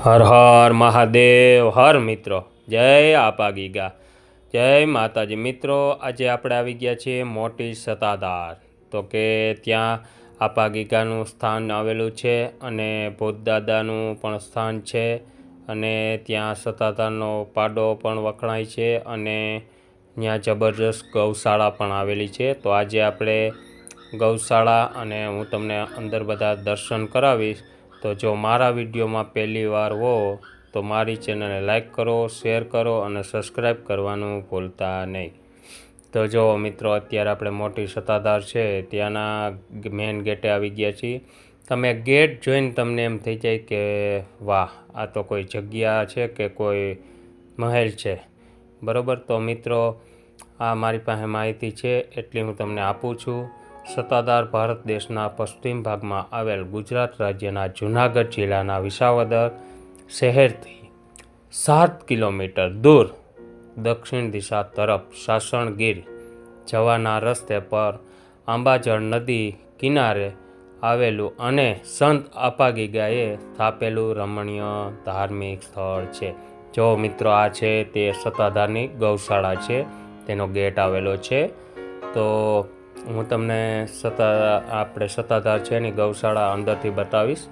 હર હર મહાદેવ હર મિત્રો, જય આપા ગીગા, જય માતાજી. મિત્રો, આજે આપણે આવી ગયા છીએ મોટી સતાધાર. તો કે ત્યાં આપા ગીગાનું સ્થાન આવેલું છે અને ભૂતદાદાનું પણ સ્થાન છે અને ત્યાં સતાધારનો પાડો પણ વખણાય છે અને ત્યાં જબરજસ્ત ગૌશાળા પણ આવેલી છે. તો આજે આપણે ગૌશાળા અને હું તમને અંદર બધા દર્શન કરાવીશ. તો જો મારા વિડીયોમાં પહેલી વાર હો તો મારી ચેનલને લાઈક કરો, શેર કરો અને સબસ્ક્રાઈબ કરવાનું ભૂલતા નહીં. તો જો મિત્રો, અત્યારે આપણે મોટી સતાધાર છે ત્યાંના મેઇન ગેટે આવી ગયા છીએ. તમે ગેટ જોઈને તમને એમ થઈ જાય કે વાહ, આ તો કોઈ જગ્યા છે કે કોઈ મહેલ છે, બરાબર. તો મિત્રો, આ મારી પાસે માહિતી છે એટલી હું તમને આપું છું. સતાધાર ભારત દેશના પશ્ચિમ ભાગમાં આવેલ ગુજરાત રાજ્યના જૂનાગઢ જિલ્લાના વિસાવદર શહેરથી 7 કિલોમીટર દૂર દક્ષિણ દિશા તરફ સાસણગીર જવાના રસ્તે પર આંબાજળ નદી કિનારે આવેલું અને સંત આપા ગીગાએ સ્થાપેલું રમણીય ધાર્મિક સ્થળ છે. જો મિત્રો, આ છે તે સતાધારની ગૌશાળા છે, તેનો ગેટ આવેલો છે. તો હું તમને આપણે સતાધાર છે એની ગૌશાળા અંદરથી બતાવીશ,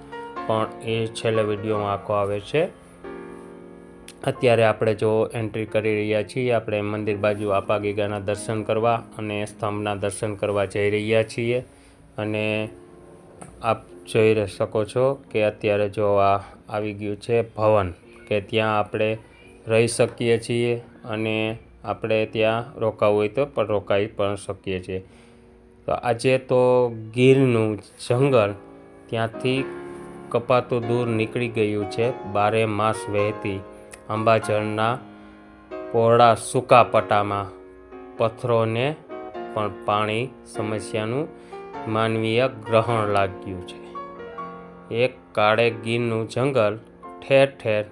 પણ એ છેલ્લે વિડીયોમાં આખો આવે છે. અત્યારે આપણે જો એન્ટ્રી કરી રહ્યા છીએ, આપણે મંદિર બાજુ આપા ગીગાના દર્શન કરવા અને સ્તંભના દર્શન કરવા જઈ રહ્યા છીએ. અને આપ જોઈ શકો છો કે અત્યારે જો આ આવી ગયું છે ભવન, કે ત્યાં આપણે રહી શકીએ છીએ અને આપણે ત્યાં રોકાવું હોય તો પણ રોકાઈ પણ શકીએ છીએ. તો આજે તો ગીરનું જંગલ ત્યાંથી કપાતું દૂર નીકળી ગયું છે. 12 માસ વહેતી આંબાજળના પહોળા સૂકા પટ્ટામાં પથ્થરોને પણ પાણી સમસ્યાનું માનવીય ગ્રહણ લાગ્યું છે. એક કાળે ગીરનું જંગલ ઠેર ઠેર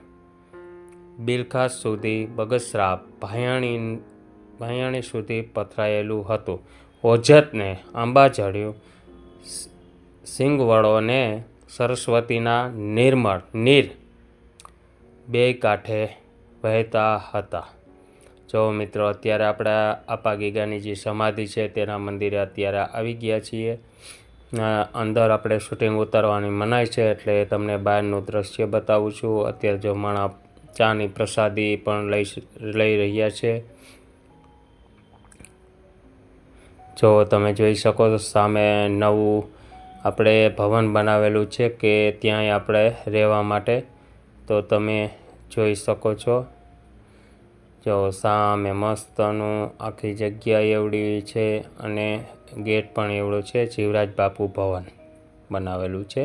બિલખાસ સુધી, બગસરા, ભાયાણી સુધી પથરાયેલું હતું. ઓજતને આંબાજળ્યું સિંગવડોને સરસ્વતીના નિર્મળ નીર બે કાંઠે વહેતા હતા. જો મિત્રો, અત્યારે આપણે આપા ગીગાની જે સમાધિ છે તેના મંદિરે અત્યારે આવી ગયા છીએ. અંદર આપણે શૂટિંગ ઉતારવાની મનાઈ છે એટલે તમને બહારનું દ્રશ્ય બતાવું છું. અત્યારે જો માણા ચાની પ્રસાદી પણ લઈ રહ્યા છે. જો તમે જોઈ શકો છો સામે નવું આપણે ભવન બનાવેલું છે કે ત્યાંય આપણે રહેવા માટે. તો તમે જોઈ શકો છો, જો સામે મસ્તનું આખી જગ્યા એવડી છે અને ગેટ પણ એવડો છે. જીવરાજ બાપુ ભવન બનાવેલું છે.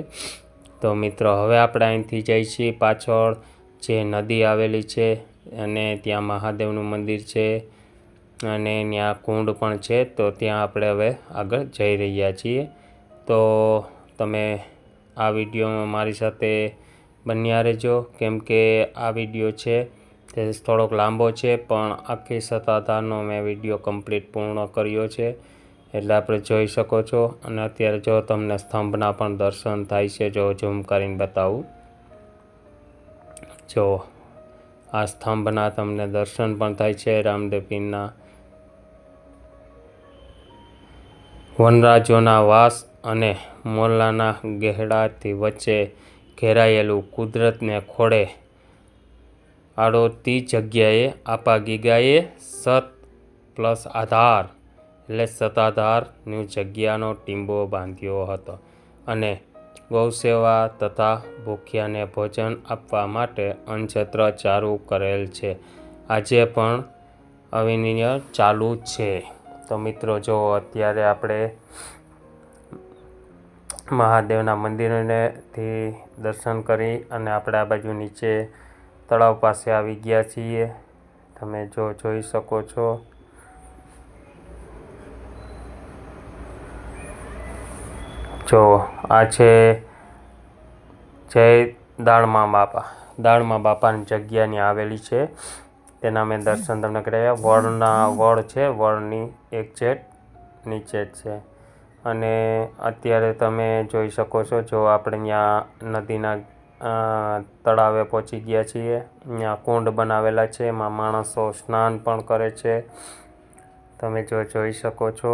તો મિત્રો, હવે આપણે અહીંથી જઈએ છીએ પાછળ જે નદી આવેલી છે અને ત્યાં મહાદેવનું મંદિર છે અને ત્યાં કુંડ પણ છે. તો ત્યાં આપણે હવે આગળ જઈ રહ્યા છીએ. તો તમે આ વિડીયોમાં મારી સાથે બન્યા રહેજો, કેમ કે આ વિડીયો છે તે થોડોક લાંબો છે, પણ આખી સતાધારનો મેં વિડીયો કમ્પ્લીટ પૂર્ણ કર્યો છે એટલે આપણે જોઈ શકો છો. અને અત્યારે જો તમને સ્તંભના પણ દર્શન થાય છે, જો ઝૂમ કરીને બતાવું. જો આ સ્તંભના તમને દર્શન પણ થાય છે. રામદેવ પીરના વનરાજોના વાસ અને મોરલાના ગહેડાથી વચ્ચે ઘેરાયેલું કુદરતને ખોળે આડોતી જગ્યાએ આપા ગીગાએ સત પ્લસ આધાર એટલે સતાધારની જગ્યાનો ટીંબો બાંધ્યો હતો અને ગૌસેવા તથા ભૂખ્યાને ભોજન આપવા માટે અન્નછત્ર ચાલુ કરેલ છે. આજે પણ અવિનય ચાલુ છે. તો મિત્રો, જો અત્યારે આપણે મહાદેવના મંદિરેથી દર્શન કરી અને આપણે આ બાજુ નીચે તળાવ પાસે આવી ગયા છીએ. તમે જોઈ શકો છો. જો આ છે જય દાળમા બાપાની જગ્યાની આવેલી છે. તેના મેં દર્શન તમને કરાવ્યા. વડ છે, વડની એક્ઝેક્ટ નીચે જ છે. અને અત્યારે તમે જોઈ શકો છો, જો આપણે ત્યાં નદીના તળાવે પહોંચી ગયા છીએ. અહીંયા કુંડ બનાવેલા છે, એમાં માણસો સ્નાન પણ કરે છે. તમે જોઈ શકો છો.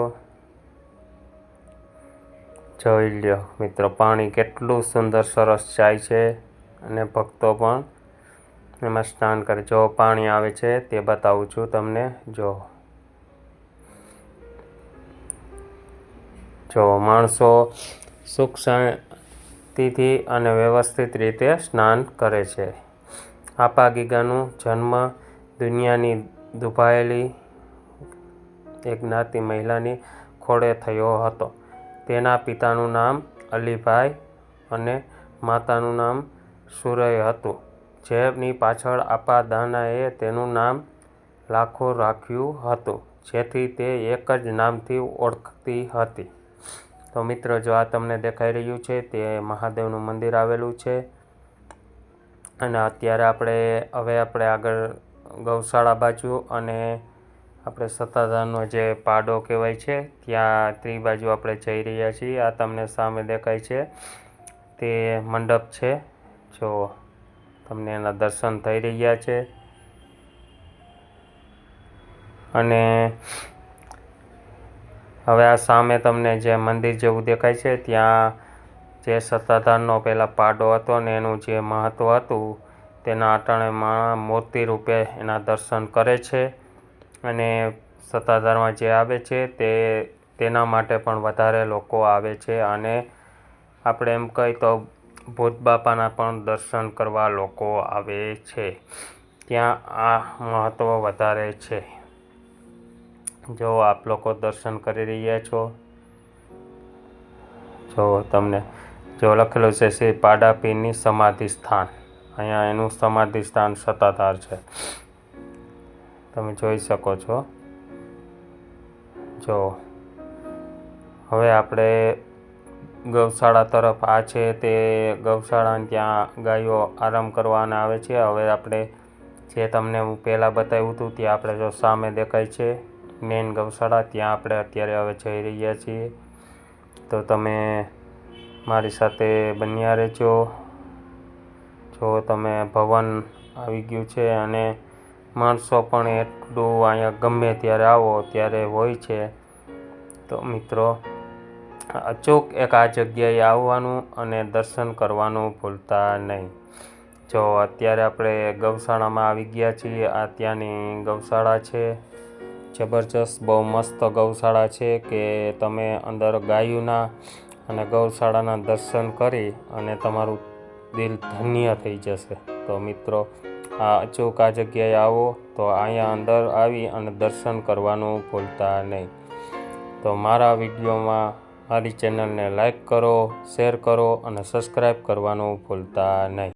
જોઈ લ્યો મિત્રો, પાણી કેટલું સુંદર સરસ જાય છે અને ભક્તો પણ એમાં સ્નાન કરે. જો પાણી આવે છે તે બતાવું છું તમને. જો માણસો સુખ શાંતિથી અને વ્યવસ્થિત રીતે સ્નાન કરે છે. આપા ગીગાનું જન્મ દુનિયાની દુભાયેલી એક જ્ઞાતિ મહિલાની ખોળે થયો હતો. તેના પિતાનું નામ અલીભાઈ અને માતાનું નામ સુરૈ હતું, જેની પાછળ આપા દાનાએ તેનું નામ લાખો રાખ્યું હતું, જેથી તે એક જ નામથી ઓળખતી હતી. તો મિત્રો, જો આ તમને દેખાઈ રહ્યું છે તે મહાદેવનું મંદિર આવેલું છે. અને અત્યારે હવે આપણે આગળ ગૌશાળા બાજુ અને આપણે સત્તાધારનો જે પાડો કહેવાય છે ત્યાં ત્રિબાજુ આપણે જઈ રહ્યા છીએ. આ તમને સામે દેખાય છે તે મંડપ છે. જો તમને એના દર્શન થઈ રહ્યા છે. અને હવે આ સામે તમને જે મંદિર જેવું દેખાય છે ત્યાં જે સત્તાધારનો પહેલાં પાડો હતો ને એનું જે મહત્ત્વ હતું તેના અટાણે મૂર્તિ રૂપે એના દર્શન કરે છે. અને સત્તાધારમાં જે આવે છે તેના માટે પણ વધારે લોકો આવે છે. અને આપણે એમ કહી તો ભૂત બાપાના પણ દર્શન કરવા લોકો આવે છે. ત્યાં આ મહત્ત્વ વધારે છે. જો આપ લોકો દર્શન કરી રહ્યા છો. જો તમને જો લખેલું છે શ્રી પાડા પીરની સમાધિ સ્થાન. અહીંયા એનું સમાધિ સ્થાન સત્તાધાર છે. તમે જોઈ શકો છો. જો હવે આપણે ગૌશાળા તરફ આ છે તે ગૌશાળા, ત્યાં ગાયો આરામ કરવાના આવે છે. હવે આપણે જે તમને હું પહેલાં બતાવ્યું હતું ત્યાં આપણે જો સામે દેખાય છે મેઇન ગૌશાળા, ત્યાં આપણે અત્યારે હવે જઈ રહ્યા છીએ. તો તમે મારી સાથે બન્યા રહેજો. જો તમે ભવન આવી ગયું છે અને માણસો પણ એટલું અહીંયા ગમે ત્યારે આવો ત્યારે હોય છે. તો મિત્રો, અચૂક એક આ જગ્યાએ આવવાનું અને દર્શન કરવાનું ભૂલતા નહીં. જો અત્યારે આપણે ગૌશાળામાં આવી ગયા છીએ. આ ત્યાંની ગૌશાળા છે. જબરજસ્ત બહુ મસ્ત ગૌશાળા છે કે તમે અંદર ગાયોના અને ગૌશાળાના દર્શન કરી અને તમારું દિલ ધન્ય થઈ જશે. તો મિત્રો, આ અચૂક આ જગ્યાએ આવો તો અહીંયા અંદર આવી અને દર્શન કરવાનું ભૂલતા નહીં. તો મારા વિડીયોમાં મારી ચેનલને લાઈક કરો, શેર કરો અને સબસ્ક્રાઈબ કરવાનું ભૂલતા નહીં.